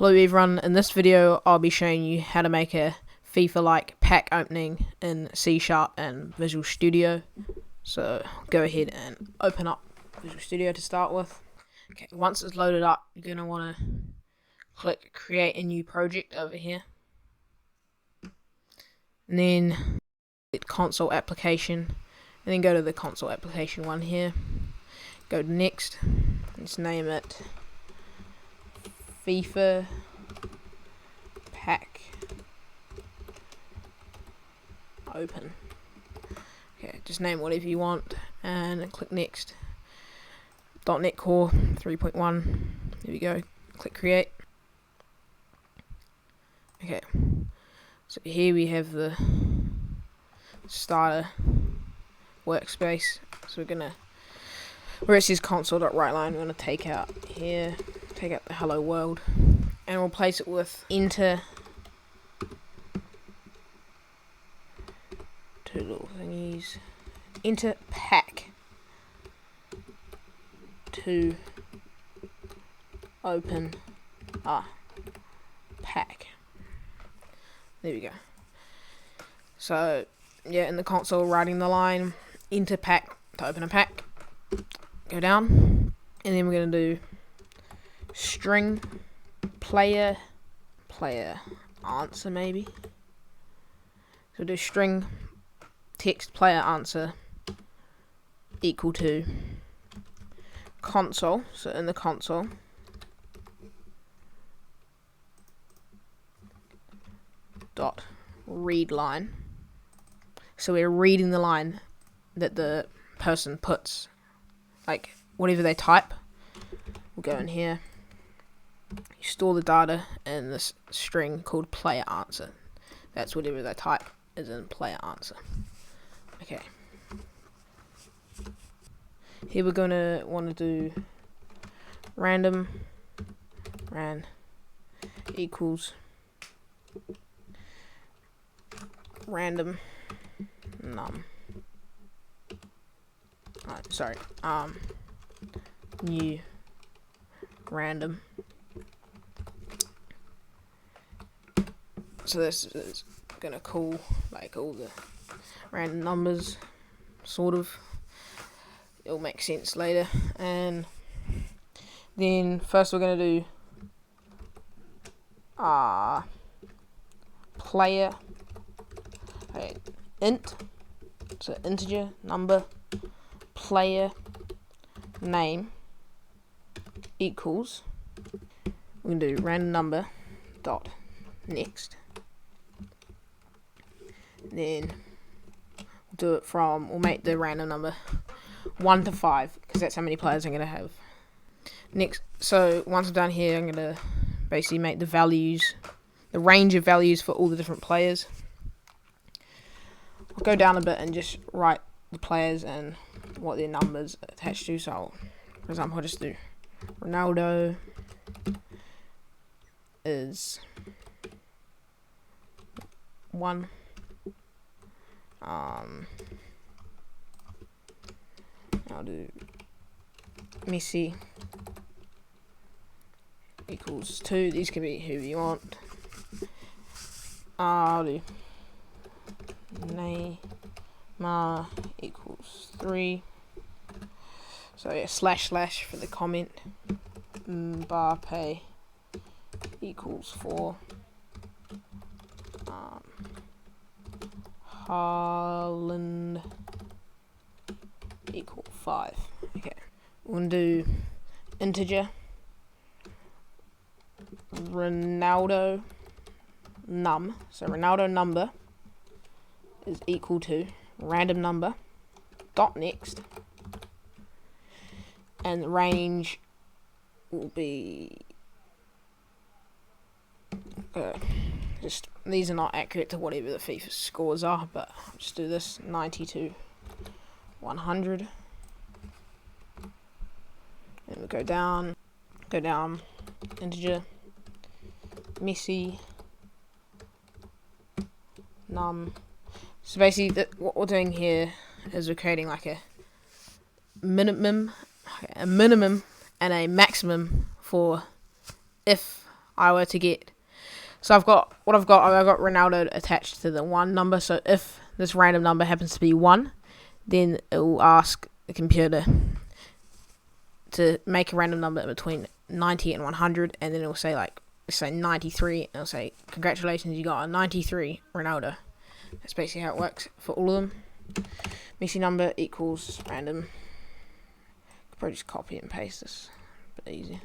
Hello everyone, in this video I'll be showing you how to make a FIFA-like pack opening in C# and Visual Studio. So go ahead and open up Visual Studio to start with. Okay, once it's loaded up, you're going to want to click create a new project over here. And then hit console application, and then go to the console application one here. Go to next, let's name it FIFA pack open. Okay, just name whatever you want and click next. .NET Core 3.1. There we go. Click create. Okay, so here we have the starter workspace. So we're gonna, where it says console.writeline, we're gonna take out here, take out the hello world, and replace it with enter. Two little thingies. Enter pack to open a pack. There we go. So yeah, in the console, writing the line enter pack to open a pack. Go down, and then we're gonna do string player answer maybe. So do string text player answer equal to console. So in the console, dot read line. So we're reading the line that the person puts, like whatever they type. We'll go in here. You store the data in this string called player answer. That's whatever they type is in player answer. Okay. Here we're gonna want to do random ran equals random num. Sorry. New random. So this is gonna call like all the random numbers, sort of. It'll make sense later. And then first we're gonna do player int, so integer number player name equals, we're gonna do random number dot next. Then we'll do it from, we'll make the random number 1 to 5 because that's how many players I'm gonna have. Next, so once I'm done here, I'm gonna basically make the values, the range of values for all the different players. I'll go down a bit and just write the players and what their numbers are attached to. So for example, I'll just do Ronaldo is 1. I'll do Messi equals 2. These can be who you want. I'll do Neymar equals 3. So yeah, // for the comment. Mbappe equals 4. Haaland equal 5. Okay, we're gonna do integer Ronaldo num. So Ronaldo number is equal to random number dot next, and the range will be just, these are not accurate to whatever the FIFA scores are, but I'll just do this 90 to 100, and we'll go down integer Messi num. So basically what we're doing here is we're creating like a minimum and a maximum for if I were to get, so I've got Ronaldo attached to the 1 number. So if this random number happens to be 1, then it will ask the computer to make a random number between 90 and 100, and then it will say, like, say 93, and it'll say, congratulations, you got a 93 Ronaldo. That's basically how it works for all of them. Messi number equals random. Could probably just copy and paste this, a bit easier.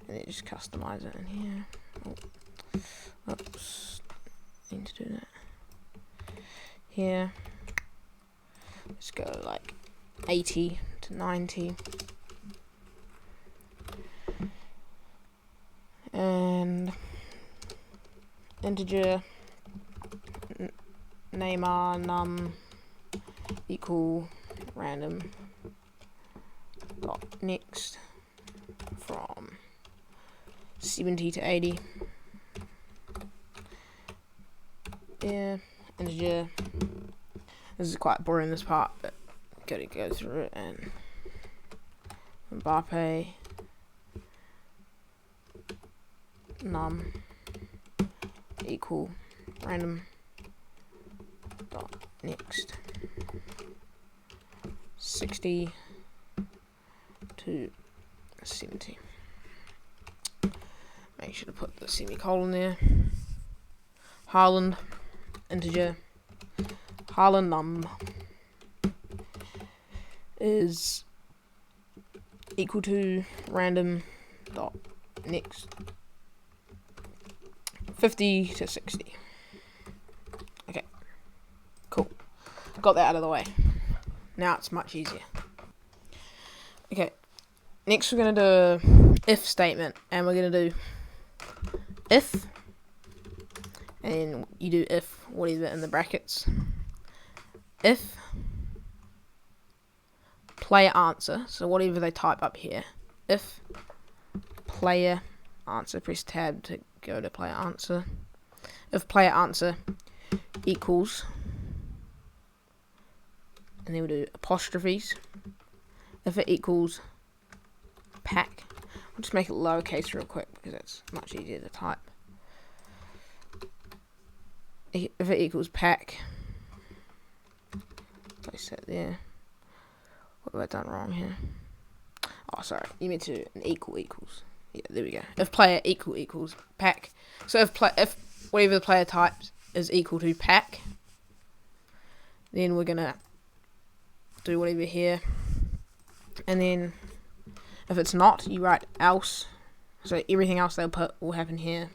And then just customize it in here. Oops, need to do that. Here, let's go like 80 to 90. And integer Neymar num equal random dot next from 70 to 80. Yeah, integer. This is quite boring, this part, but gotta go through it. And Mbappe num equal random dot next 60 to 70. Make sure to put the semicolon there. Haaland integer Haaland num is equal to random dot next 50 to 60. Okay, cool. Got that out of the way. Now it's much easier. Okay, next we're going to do an if statement, and we're going to do if, and you do if whatever in the brackets. If player answer, so whatever they type up here, if player answer, press tab to go to player answer. If player answer equals, and then we'll do apostrophes. If it equals pack, I'll just make it lowercase real quick because it's much easier to type. If it equals pack, place that there. What have I done wrong here? Oh, sorry, you meant to an equals. Yeah, there we go. If player equals pack. So if whatever the player types is equal to pack, then we're gonna do whatever here. And then if it's not, you write else. So everything else they'll put will happen here.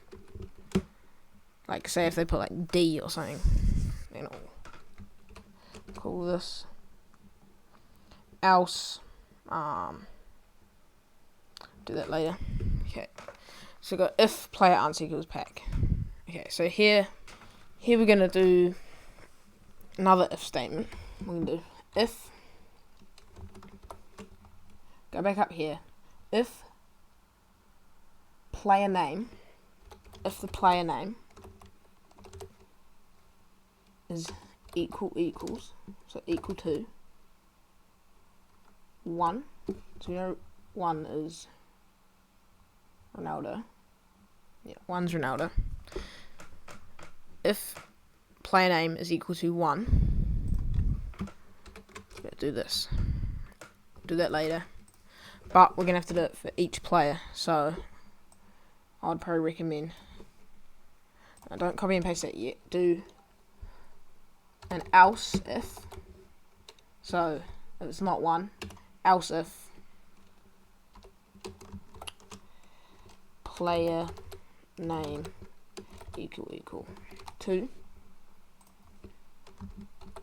Like say if they put like D or something, then I'll call this else. Do that later. Okay, so we got if player answer equals pack. Okay, so here we're gonna do another if statement. We're gonna do if, go back up here, if player name, if the player name is equals, so equal to 1, so we know 1 is Ronaldo. Yeah, 1's Ronaldo. If player name is equal to 1, let's do this. Do that later. But we're gonna have to do it for each player, so I'd probably recommend, don't copy and paste that yet, do an else if. So if it's not 1, else if player name equal 2.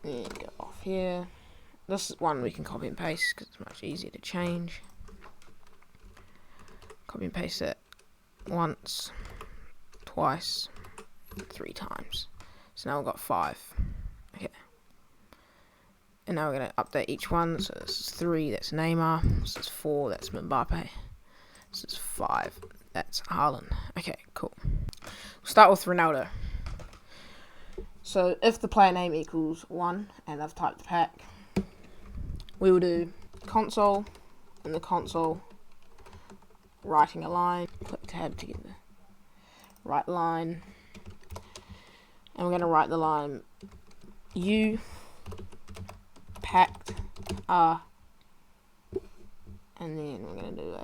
Then go off here. This is one we can copy and paste because it's much easier to change. Copy and paste it once, twice, 3 times. So now we've got 5. Okay. And now we're going to update each one. So this is 3, that's Neymar. This is 4, that's Mbappe. This is 5, that's Haaland. Okay, cool. We'll start with Ronaldo. So if the player name equals 1, and I've typed pack, we will do console, and the console writing a line. Click tab to get the right line. And we're going to write the line you packed a, and then we're going to do a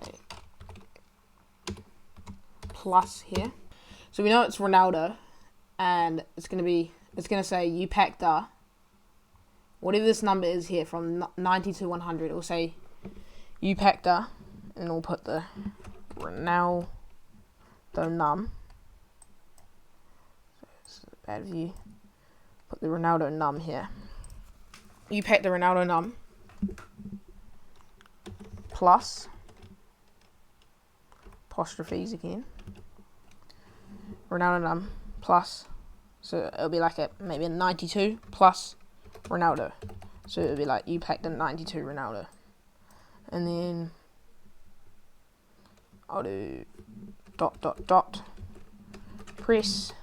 plus here. So we know it's Ronaldo, and it's going to say you packed a, whatever this number is here from 90 to 100, it will say you packed a, and we'll put the Ronaldo num. So it's a bad view. Put the Ronaldo num here. You packed the Ronaldo num plus apostrophes again. Ronaldo num plus, so it'll be like maybe a 92 plus Ronaldo. So it'll be like you packed a 92 Ronaldo. And then I'll do ... press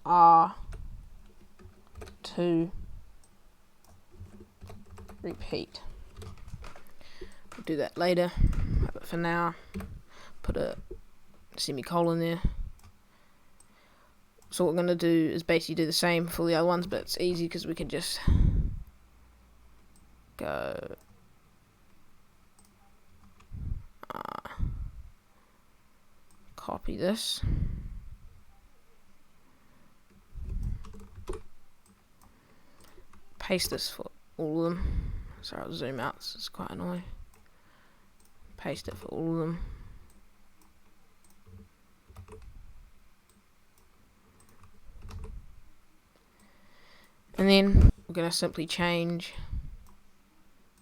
R to repeat. We'll do that later, but for now, put a semicolon there. So what we're going to do is basically do the same for the other ones, but it's easy because we can just go copy this, paste this for all of them. Sorry, I'll zoom out, this is quite annoying. Paste it for all of them. And then we're going to simply change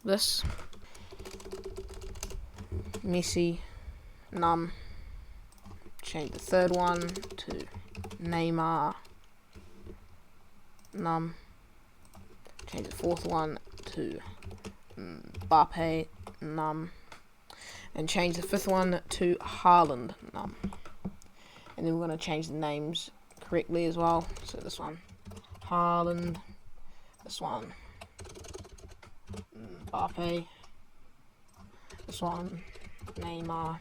this. Messi num. Change the third one to Neymar num. Change the fourth one to Mbappe num. And change the fifth one to Haaland num. And then we're going to change the names correctly as well. So this one Haaland, this one Mbappe, this one Neymar,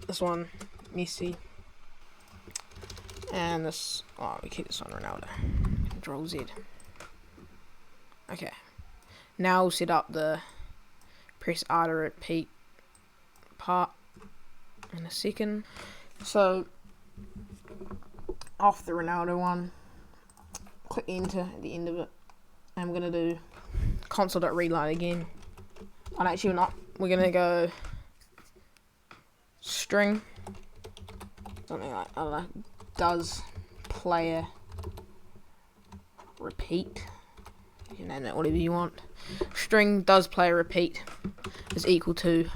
this one Messi, and this, we keep this on Ronaldo. Control Z. Okay, now we'll set up the press R to repeat part in a second. So off the Ronaldo one, click enter at the end of it, and we're going to do console.readline again. And actually we're not, we're going to go string, something like, I don't know, does player repeat, you can name that whatever you want. String does player repeat is equal to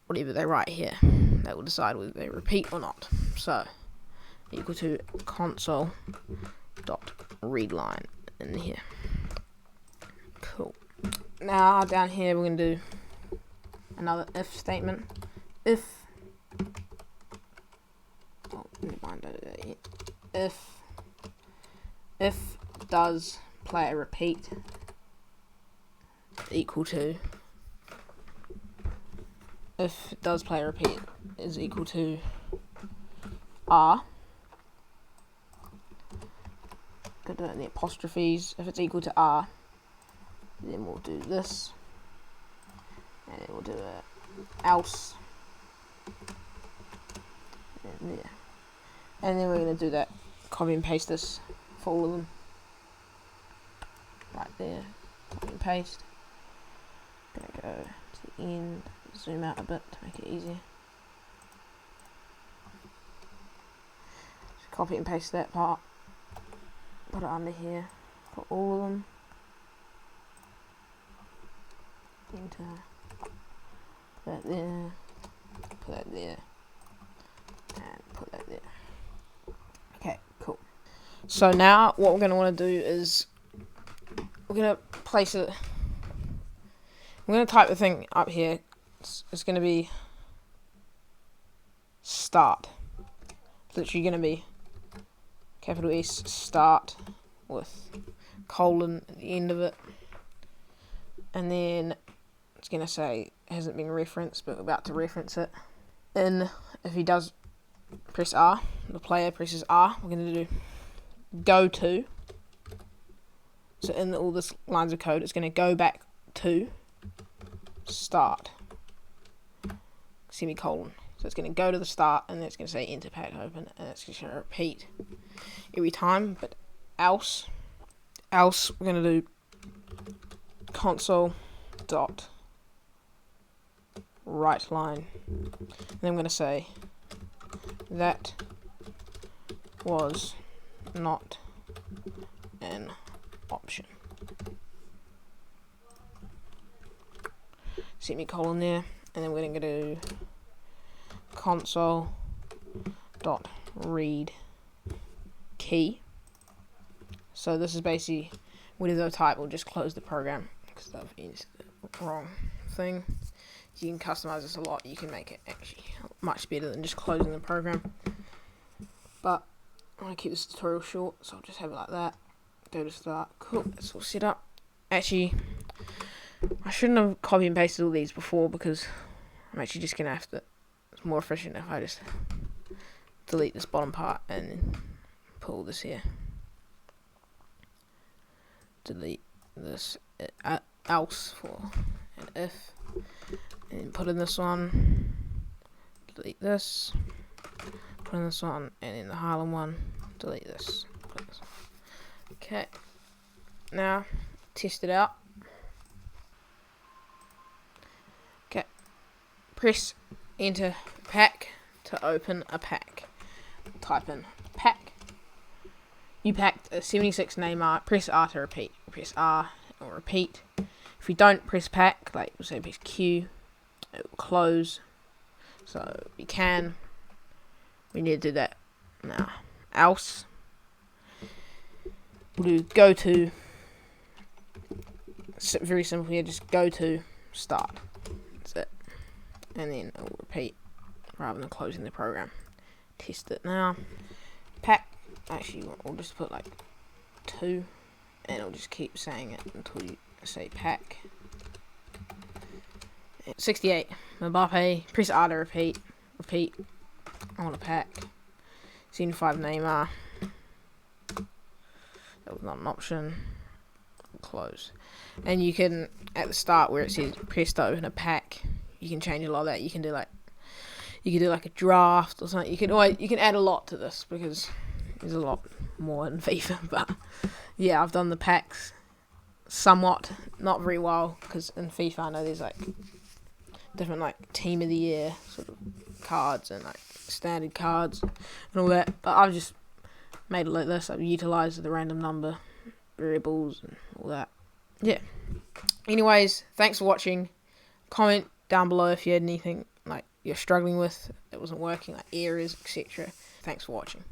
whatever they write here. That will decide whether they repeat or not. So equal to console.readline in here. Cool. Now down here we're going to do another if statement. If if does player repeat equal to, if does player repeat is equal to R. Got to do it in the apostrophes. If it's equal to R, then we'll do this, and then we'll do it else, and there, and then we're going to do that. Copy and paste this for all of them. Right there, copy and paste. Gonna go to the end, zoom out a bit to make it easier. Just copy and paste that part. Put it under here for all of them. Enter. Put that there. Put that there. And put that there. Okay, cool. So now what we're going to want to do is we're going to place it. I'm going to type the thing up here. It's going to be start. It's literally going to be capital S start, with colon at the end of it. And then it's going to say hasn't been referenced, but we're about to reference it. And if he does press R, the player presses R, we're going to do go to. So in all this lines of code, it's going to go back to start, semicolon. So it's going to go to the start, and then it's going to say enter pack open, and it's just going to repeat every time. But else we're going to do console dot write line, and then I'm going to say that was not an option, semicolon there, and then we're going to do console dot read key. So this is basically whatever type, will just close the program because I've used the wrong thing. You can customize this a lot. You can make it actually much better than just closing the program. But I want to keep this tutorial short, so I'll just have it like that. Go to start. Cool, that's all set up. Actually, I shouldn't have copy and pasted all these before because I'm actually just going to have to, it's more efficient if I just delete this bottom part and then put all this here. Delete this else for an if, and put in this one, delete this, put in this one, and in the Harlem one, delete this, put this one. Okay, now test it out. Okay, press enter pack to open a pack. Type in pack. You packed a 76 Neymar. Press R to repeat. Press R or repeat. If you don't press pack, like say press Q, it will close. So we need to do that now. Else, we'll do go to. Very simple here. Just go to start. That's it. And then it will repeat rather than closing the program. Test it now. Pack. Actually, we'll just put like 2, and it'll just keep saying it until you say pack. 68 Mbappe. Press R to repeat. Repeat. I want a pack. 75 Neymar. That was not an option. Close. And you can, at the start where it says press to open a pack, you can change a lot of that. You can do like a draft or something. You can add a lot to this because there's a lot more in FIFA. But yeah, I've done the packs somewhat, not very well, because in FIFA I know there's like different like team of the year sort of cards and like standard cards and all that. But I've just made it like this. I've utilised the random number variables and all that. Yeah. Anyways, thanks for watching. Comment down below if you had anything like you're struggling with that wasn't working, like errors, etc. Thanks for watching.